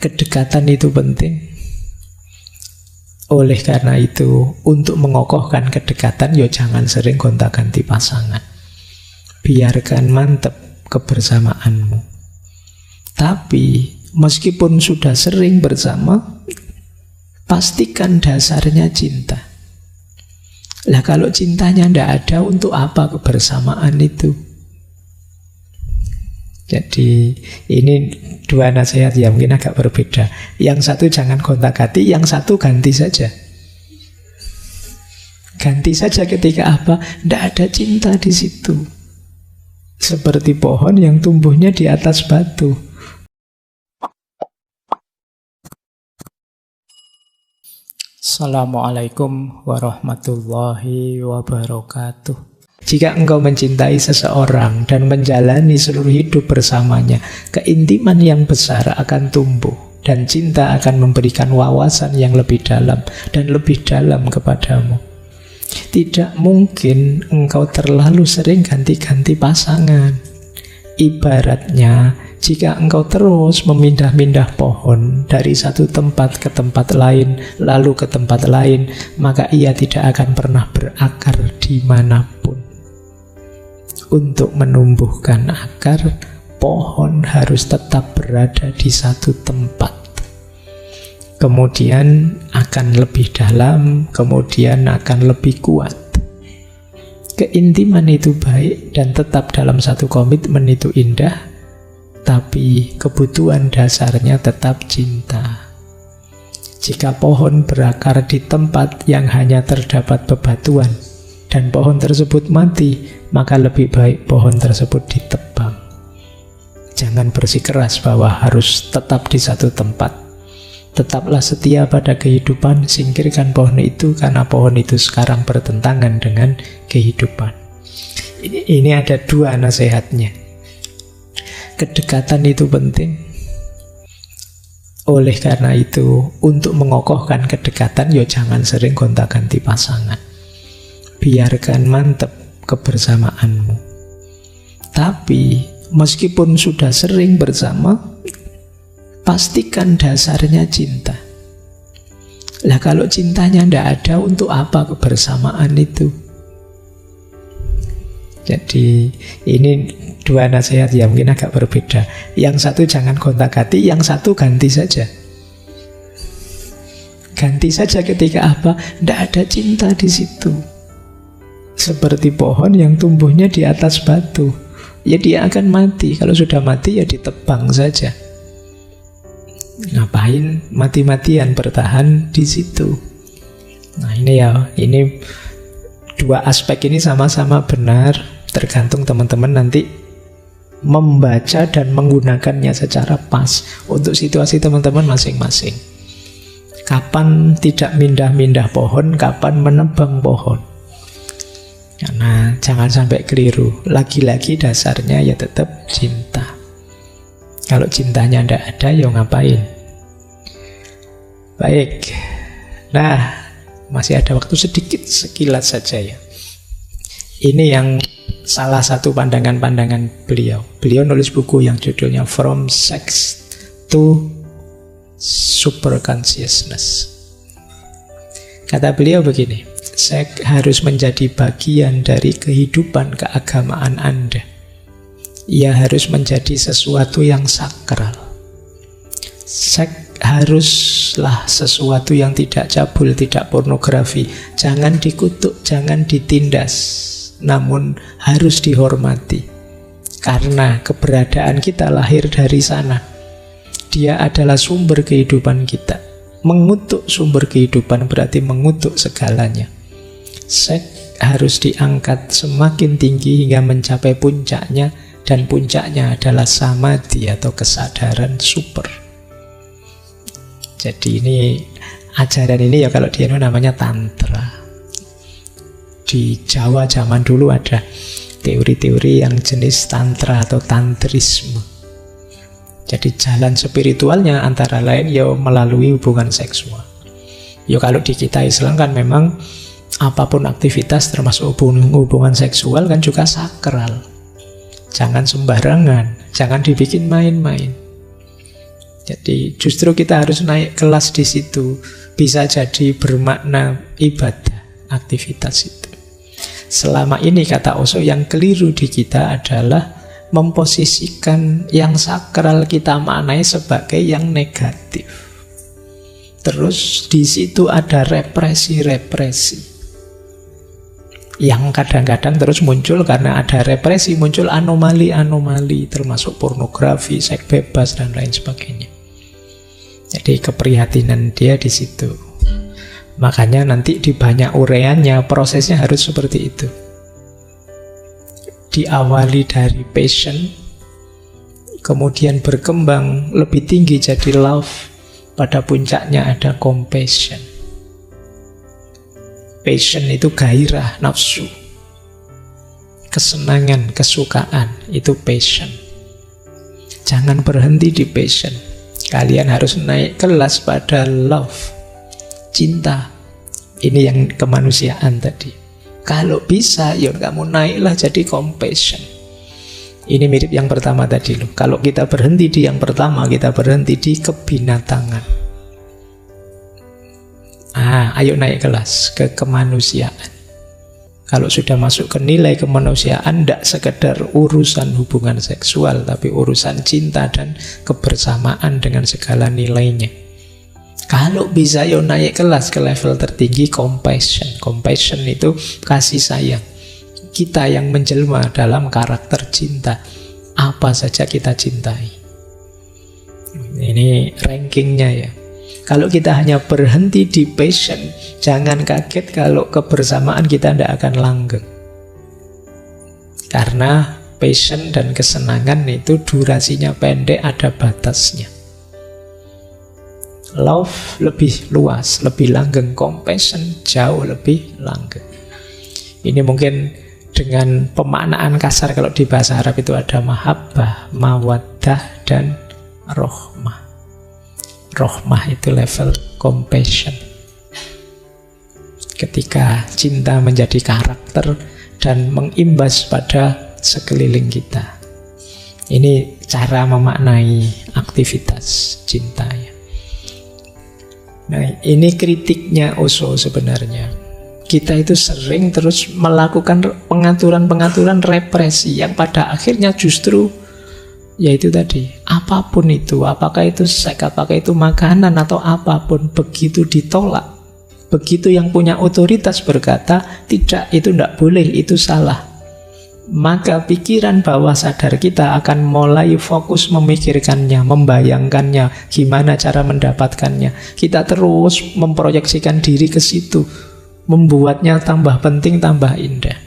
Kedekatan itu penting. Oleh karena itu, untuk mengokohkan kedekatan, ya jangan sering gonta-ganti pasangan. Biarkan mantep kebersamaanmu. Tapi, meskipun sudah sering bersama, pastikan dasarnya cinta. Lah kalau cintanya tidak ada, untuk apa kebersamaan itu? Jadi ini dua nasihat yang mungkin agak berbeda. Yang satu jangan gonta-ganti, yang satu ganti saja. Ganti saja ketika apa? Tidak ada cinta di situ. Seperti pohon yang tumbuhnya di atas batu. Assalamualaikum warahmatullahi wabarakatuh. Jika engkau mencintai seseorang dan menjalani seluruh hidup bersamanya, keintiman yang besar akan tumbuh dan cinta akan memberikan wawasan yang lebih dalam dan lebih dalam kepadamu. Tidak mungkin engkau terlalu sering ganti-ganti pasangan. Ibaratnya, jika engkau terus memindah-mindah pohon dari satu tempat ke tempat lain, lalu ke tempat lain, maka ia tidak akan pernah berakar dimanapun. Untuk menumbuhkan akar, pohon harus tetap berada di satu tempat. Kemudian akan lebih dalam, kemudian akan lebih kuat. Keintiman itu baik dan tetap dalam satu komitmen itu indah, tapi kebutuhan dasarnya tetap cinta. Jika pohon berakar di tempat yang hanya terdapat bebatuan dan pohon tersebut mati, maka lebih baik pohon tersebut ditebang. Jangan bersikeras bahwa harus tetap di satu tempat. Tetaplah setia pada kehidupan, singkirkan pohon itu karena pohon itu sekarang bertentangan dengan kehidupan. Ini ada dua nasihatnya. Kedekatan itu penting. Oleh karena itu, untuk mengokohkan kedekatan, ya jangan sering gonta-ganti pasangan. Biarkan mantep kebersamaanmu. Tapi, meskipun sudah sering bersama, pastikan dasarnya cinta. Lah kalau cintanya tidak ada, untuk apa kebersamaan itu? Jadi ini dua nasihat yang mungkin agak berbeda. Yang satu jangan gonta-ganti, yang satu ganti saja. Ganti saja ketika apa? Tidak ada cinta di situ. Seperti pohon yang tumbuhnya di atas batu. Ya dia akan mati. Kalau sudah mati ya ditebang saja. Ngapain mati-matian bertahan di situ? Nah ini dua aspek ini sama-sama benar, tergantung teman-teman nanti membaca dan menggunakannya secara pas untuk situasi teman-teman masing-masing. Kapan tidak mindah-mindah pohon, kapan menebang pohon. Karena jangan sampai keliru. Lagi-lagi dasarnya ya tetap cinta. Kalau cintanya tidak ada, ya ngapain? Baik. Nah, masih ada waktu sedikit, sekilas saja ya. Ini yang salah satu pandangan-pandangan beliau. Beliau nulis buku yang judulnya From Sex to Superconsciousness. Kata beliau begini, seks harus menjadi bagian dari kehidupan keagamaan Anda. Ia harus menjadi sesuatu yang sakral. Seks haruslah sesuatu yang tidak cabul, tidak pornografi. Jangan dikutuk, jangan ditindas, namun harus dihormati. Karena keberadaan kita lahir dari sana. Dia adalah sumber kehidupan kita. Mengutuk sumber kehidupan berarti mengutuk segalanya. Seks harus diangkat semakin tinggi hingga mencapai puncaknya, dan puncaknya adalah samadhi atau kesadaran super. Jadi ini ajaran ini ya kalau di Indonesia namanya tantra. Di Jawa zaman dulu ada teori-teori yang jenis tantra atau tantrisme. Jadi jalan spiritualnya antara lain ya melalui hubungan seksual. Ya kalau di kita Islam kan memang apapun aktivitas termasuk hubungan seksual kan juga sakral. Jangan sembarangan, jangan dibikin main-main. Jadi justru kita harus naik kelas di situ. Bisa jadi bermakna ibadah, aktivitas itu. Selama ini kata Osho yang keliru di kita adalah memposisikan yang sakral kita maknai sebagai yang negatif. Terus di situ ada represi-represi yang kadang-kadang terus muncul karena ada represi, muncul anomali-anomali termasuk pornografi, seks bebas dan lain sebagainya. Jadi keprihatinan dia di situ. Makanya nanti di banyak uraiannya prosesnya harus seperti itu. Diawali dari passion, kemudian berkembang lebih tinggi jadi love, pada puncaknya ada compassion. Passion itu gairah, nafsu. Kesenangan, kesukaan, itu passion. Jangan berhenti di passion. Kalian harus naik kelas pada love, cinta. Ini yang kemanusiaan tadi. Kalau bisa, ya kamu naiklah jadi compassion. Ini mirip yang pertama tadi loh. Kalau kita berhenti di yang pertama, kita berhenti di kebinatangan. Ayo naik kelas ke kemanusiaan. Kalau sudah masuk ke nilai kemanusiaan, tidak sekedar urusan hubungan seksual, tapi urusan cinta dan kebersamaan dengan segala nilainya. Kalau bisa yo naik kelas ke level tertinggi compassion. Compassion itu kasih sayang. Kita yang menjelma dalam karakter cinta. Apa saja kita cintai. Ini rankingnya ya. Kalau kita hanya berhenti di passion, jangan kaget kalau kebersamaan kita tidak akan langgeng. Karena passion dan kesenangan itu durasinya pendek, ada batasnya. Love lebih luas, lebih langgeng. Compassion jauh lebih langgeng. Ini mungkin dengan pemaknaan kasar, kalau di bahasa Arab itu ada mahabbah, mawaddah, dan rohmah. Rohmah itu level compassion. Ketika cinta menjadi karakter dan mengimbas pada sekeliling kita. Ini cara memaknai aktivitas cinta ya. Nah, ini kritiknya Osho sebenarnya. Kita itu sering terus melakukan pengaturan-pengaturan represi yang pada akhirnya justru yaitu tadi, apapun itu, apakah itu seks, apakah itu makanan atau apapun, begitu ditolak, begitu yang punya otoritas berkata, tidak, itu tidak boleh, itu salah, maka pikiran bawah sadar kita akan mulai fokus memikirkannya, membayangkannya, gimana cara mendapatkannya. Kita terus memproyeksikan diri ke situ, membuatnya tambah penting, tambah indah.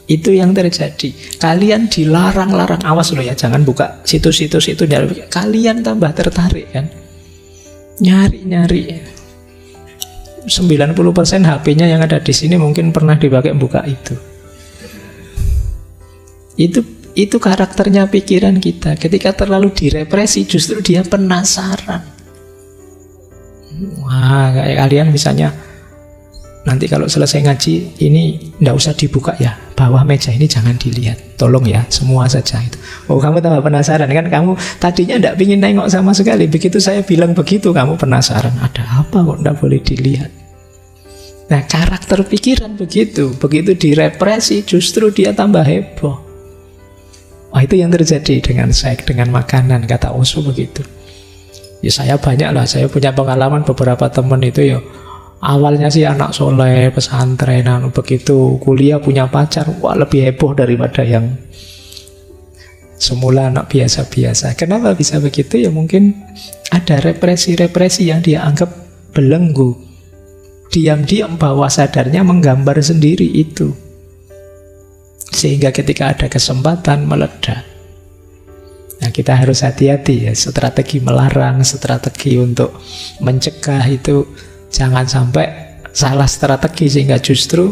Itu yang terjadi. Kalian dilarang-larang, awas loh ya, jangan buka situs-situs itu. Kalian tambah tertarik kan, nyari-nyari. 90% HP-nya yang ada di sini mungkin pernah dipakai buka itu. Itu karakternya pikiran kita. Ketika terlalu direpresi, justru dia penasaran. Wah, kayak kalian misalnya nanti kalau selesai ngaji, ini ndak usah dibuka ya, bawah meja ini jangan dilihat, tolong ya, semua saja itu. Oh, kamu tambah penasaran kan? Kamu tadinya ndak pingin nengok sama sekali. Begitu saya bilang begitu, kamu penasaran, ada apa kok ndak boleh dilihat. Nah, karakter pikiran begitu direpresi, justru dia tambah heboh. Oh, itu yang terjadi dengan seks, dengan makanan, kata Osho begitu. Ya saya banyak lah, saya punya pengalaman beberapa teman itu ya. Awalnya sih anak soleh, pesantren, begitu kuliah punya pacar, wah lebih heboh daripada yang semula anak biasa-biasa. Kenapa bisa begitu? Ya mungkin ada represi-represi yang dia anggap belenggu. Diam-diam bawah sadarnya menggambar sendiri itu. Sehingga ketika ada kesempatan meledak. Nah, kita harus hati-hati ya, strategi melarang, strategi untuk mencegah itu jangan sampai salah strategi sehingga justru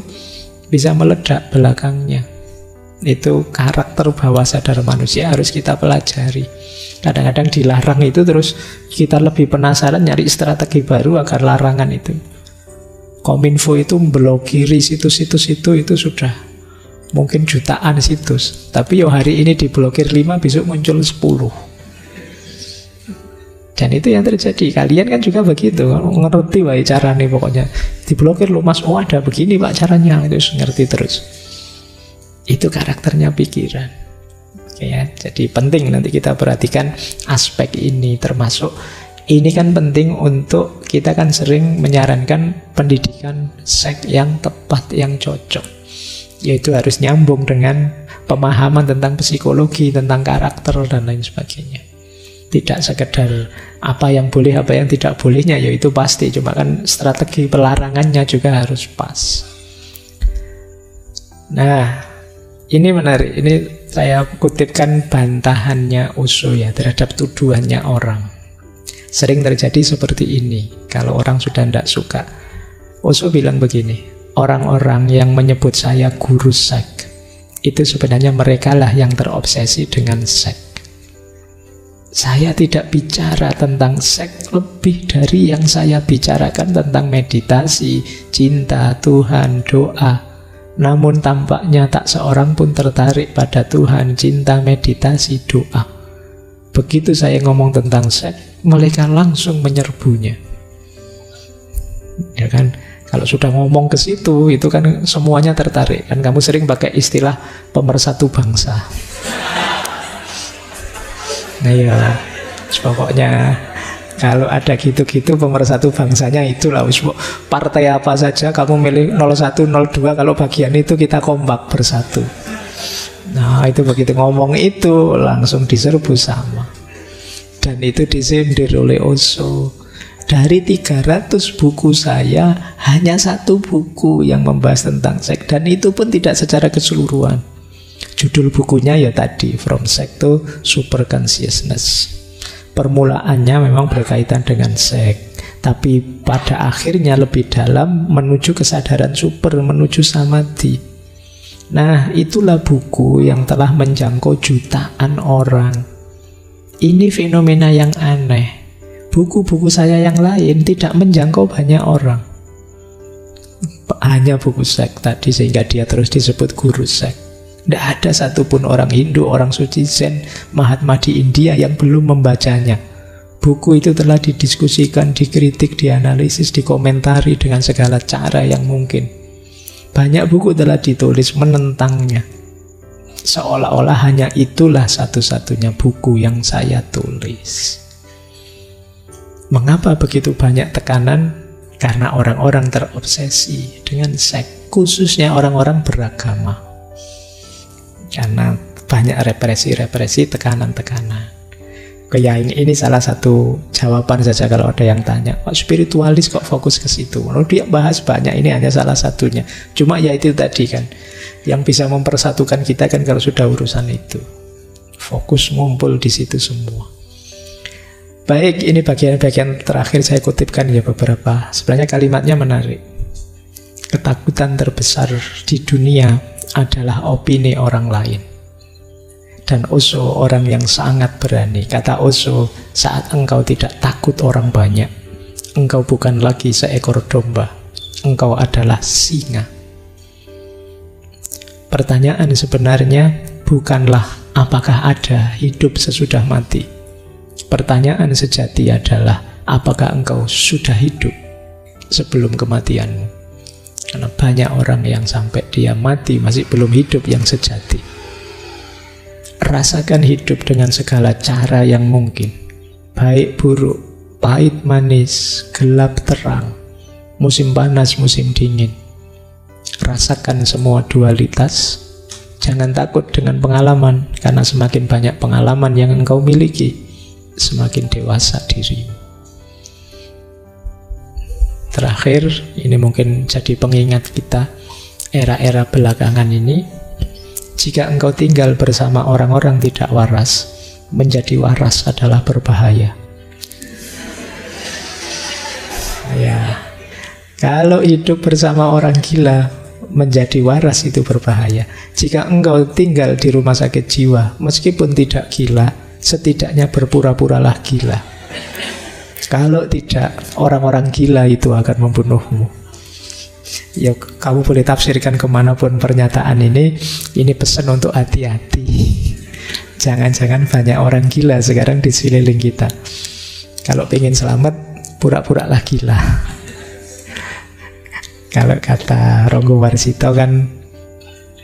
bisa meledak belakangnya. Itu karakter bawah sadar manusia harus kita pelajari. Kadang-kadang dilarang itu terus kita lebih penasaran nyari strategi baru agar larangan itu. Kominfo itu memblokiri situs-situs itu sudah mungkin jutaan situs. Tapi yo hari ini diblokir 5, besok muncul 10. Dan itu yang terjadi. Kalian kan juga begitu, ngerti wae caranya pokoknya. Diblokir lo mas, oh ada begini pak caranya, itu ngerti terus. Itu karakternya pikiran. Ya, jadi penting nanti kita perhatikan aspek ini, termasuk ini kan penting untuk kita kan sering menyarankan pendidikan seks yang tepat, yang cocok. Yaitu harus nyambung dengan pemahaman tentang psikologi, tentang karakter dan lain sebagainya. Tidak sekedar apa yang boleh, apa yang tidak bolehnya, yaitu pasti. Cuma kan strategi pelarangannya juga harus pas. Nah, ini menarik. Ini saya kutipkan bantahannya Osho ya terhadap tuduhannya orang. Sering terjadi seperti ini. Kalau orang sudah tidak suka, Osho bilang begini, orang-orang yang menyebut saya guru seks, itu sebenarnya merekalah yang terobsesi dengan seks. Saya tidak bicara tentang seks lebih dari yang saya bicarakan tentang meditasi, cinta, Tuhan, doa. Namun tampaknya tak seorang pun tertarik pada Tuhan, cinta, meditasi, doa. Begitu saya ngomong tentang seks, mereka langsung menyerbunya. Ya kan? Kalau sudah ngomong ke situ, itu kan semuanya tertarik. Kan kamu sering pakai istilah pemersatu bangsa. Nah ya, pokoknya kalau ada gitu-gitu pemersatu bangsanya itulah. Partai apa saja kamu milih 01, 02, kalau bagian itu kita kompak bersatu. Nah itu begitu ngomong itu langsung diserbu sama. Dan itu disindir oleh Osho. Dari 300 buku saya, hanya 1 buku yang membahas tentang seks. Dan itu pun tidak secara keseluruhan. Judul bukunya ya tadi, From Sex to Super Consciousness. Permulaannya memang berkaitan dengan seks, tapi pada akhirnya lebih dalam menuju kesadaran super, menuju samadhi. Nah, itulah buku yang telah menjangkau jutaan orang. Ini fenomena yang aneh. Buku-buku saya yang lain tidak menjangkau banyak orang. Hanya buku seks tadi, sehingga dia terus disebut guru seks. Tidak ada satupun orang Hindu, orang suci Zen, Mahatma di India yang belum membacanya. Buku itu telah didiskusikan, dikritik, dianalisis, dikomentari dengan segala cara yang mungkin. Banyak buku telah ditulis menentangnya. Seolah-olah hanya itulah satu-satunya buku yang saya tulis. Mengapa begitu banyak tekanan? Karena orang-orang terobsesi dengan seks, khususnya orang-orang beragama. Karena banyak represi-represi, tekanan-tekanan. Ya ini salah satu jawaban saja kalau ada yang tanya, kok spiritualis kok fokus ke situ? Dia bahas banyak, ini hanya salah satunya. Cuma ya itu tadi kan, yang bisa mempersatukan kita kan kalau sudah urusan itu. Fokus ngumpul di situ semua. Baik, ini bagian-bagian terakhir saya kutipkan ya beberapa. Sebenarnya kalimatnya menarik. Ketakutan terbesar di dunia adalah opini orang lain. Dan Osho orang yang sangat berani. Kata Osho, saat engkau tidak takut orang banyak, engkau bukan lagi seekor domba, engkau adalah singa. Pertanyaan sebenarnya bukanlah apakah ada hidup sesudah mati. Pertanyaan sejati adalah apakah engkau sudah hidup sebelum kematianmu. Karena banyak orang yang sampai dia mati masih belum hidup yang sejati. Rasakan hidup dengan segala cara yang mungkin. Baik buruk, pahit manis, gelap terang, musim panas, musim dingin. Rasakan semua dualitas. Jangan takut dengan pengalaman, karena semakin banyak pengalaman yang engkau miliki, semakin dewasa dirimu. Terakhir, ini mungkin jadi pengingat kita era-era belakangan ini. Jika engkau tinggal bersama orang-orang tidak waras, menjadi waras adalah berbahaya. Ya, kalau hidup bersama orang gila, menjadi waras itu berbahaya. Jika engkau tinggal di rumah sakit jiwa, meskipun tidak gila, setidaknya berpura-puralah gila. Kalau tidak, orang-orang gila itu akan membunuhmu. Ya, kamu boleh tafsirkan kemanapun pernyataan ini. Ini pesan untuk hati-hati. Jangan-jangan banyak orang gila sekarang di sekeliling kita. Kalau pengen selamat, pura-pura lah gila. Kalau kata Ronggo Warsito kan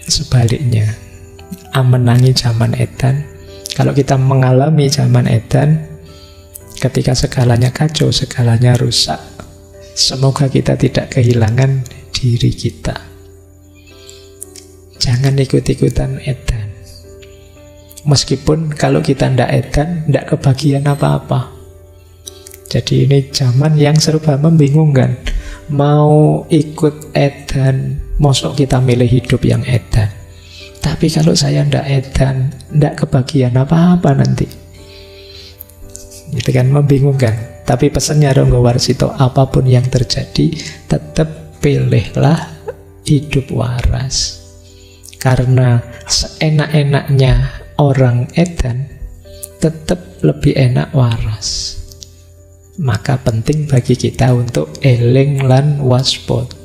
sebaliknya, amenangi zaman edan. Kalau kita mengalami zaman edan, ketika segalanya kacau, segalanya rusak, semoga kita tidak kehilangan diri kita. Jangan ikut-ikutan edan. Meskipun kalau kita ndak edan, ndak kebagian apa-apa. Jadi ini zaman yang serba membingungkan. Mau ikut edan, mosok kita milih hidup yang edan. Tapi kalau saya ndak edan, ndak kebagian apa-apa nanti. Itu kan membingungkan. Tapi pesannya Ronggo Warsito, apapun yang terjadi, tetap pilihlah hidup waras. Karena seenak-enaknya orang edan, tetap lebih enak waras. Maka penting bagi kita untuk eling lan waspada.